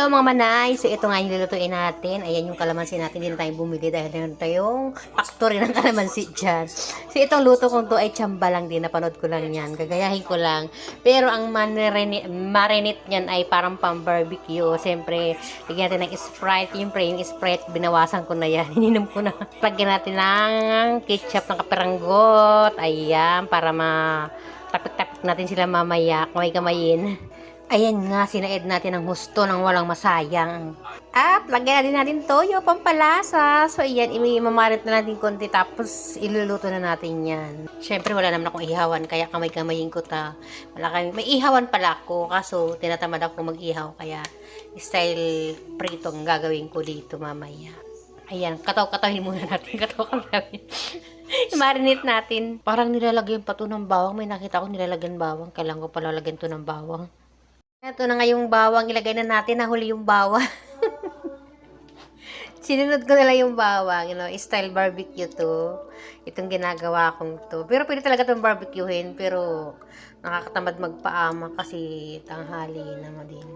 Hello mga manay! So ito nga yung lulutuin natin. Ayan yung kalamansi natin. Hindi na tayo bumili dahil meron tayong factory ng kalamansi dyan. So itong luto kong to ay tsamba lang din. Napanood ko lang yan. Gagayahin ko lang. Pero ang marinate niyan ay parang pang barbecue. Siyempre, lagyan natin ng Sprite. Yung Sprite, binawasan ko na yan. Ininom ko na. Lagyan natin ng ketchup ng kaperanggot. Ayan, para tapik-tapik natin sila mamaya. Kamay-kamayin. Ayan nga, sinaed natin ang husto ng walang masayang. At lagyan natin toyo, pampalasa. So, ayan, imamarit na natin konti tapos iluluto na natin yan. Siyempre, wala naman akong ihawan, kaya kamay-kamayin ko ta. May ihawan pala ako, kaso tinatamad ako mag-ihaw, kaya style pritong gagawin ko dito mamaya. Ayan, kataw-katawin muna natin, kataw-katawin. I-marinate natin. Parang nilalagyan pa to ng bawang. May nakita ko nilalagyan bawang. Kailangan ko pala lagyan to ng bawang. Ito na nga yung bawang. Ilagay na natin. Nahuli yung bawang. Sinunod ko na lang yung bawang. You know, style barbecue to. Itong ginagawa kong to. Pero pwede talaga itong barbecuehin. Pero nakakatamad magpaama kasi tanghali naman din.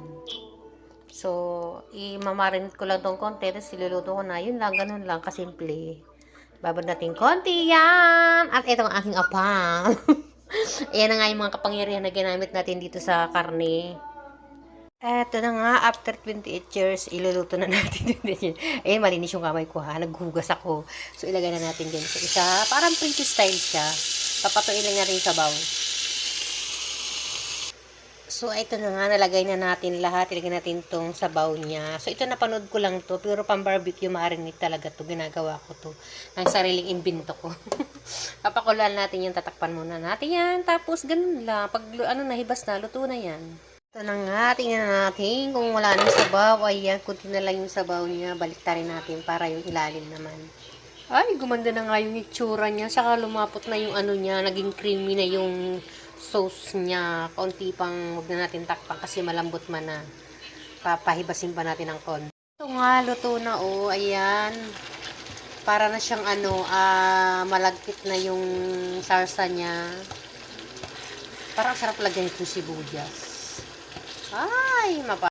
So, i-marinate ko lang itong konti. Tapos iluluto ko na. Yun lang, ganun lang. Kasimple. Babad natin konti yan. At ito ang aking apang. Ayan na nga yung mga kapangyarihan na ginamit natin dito sa karne. Eto na nga, after 28 years, iluluto na natin. Ayan, malinis yung kamay ko ha. Naghugas ako. So, ilagay na natin din sa isa. Parang pretty style siya. Papatuin lang natin sa bawl. So, ito na nga, nalagay na natin lahat. Ilagay natin tong sabaw niya. So, ito napanood ko lang to. Pero pang barbecue, marinate talaga to. Ginagawa ko to. Ng sariling imbento ko. Papakulan natin yan. Tatakpan muna natin yan. Tapos, ganun lang. Pag nahibas na, luto na yan. Ito na nga, tingnan natin kung wala nang sabaw. Ayan, kunti na lang yung sabaw niya. Baliktarin natin para yung ilalim naman. Ay, gumanda na nga yung itsura niya. Saka lumapot na yung ano niya. Naging creamy na yung sauce niya. Kaunti pang huwag na natin takpan kasi malambot man na. Papahibasin pa natin ng konti. Ito nga, luto na oh. Ayan. Para na siyang malagkit na yung sarsa niya. Parang sarap lagyan itong sibuyas. Ay,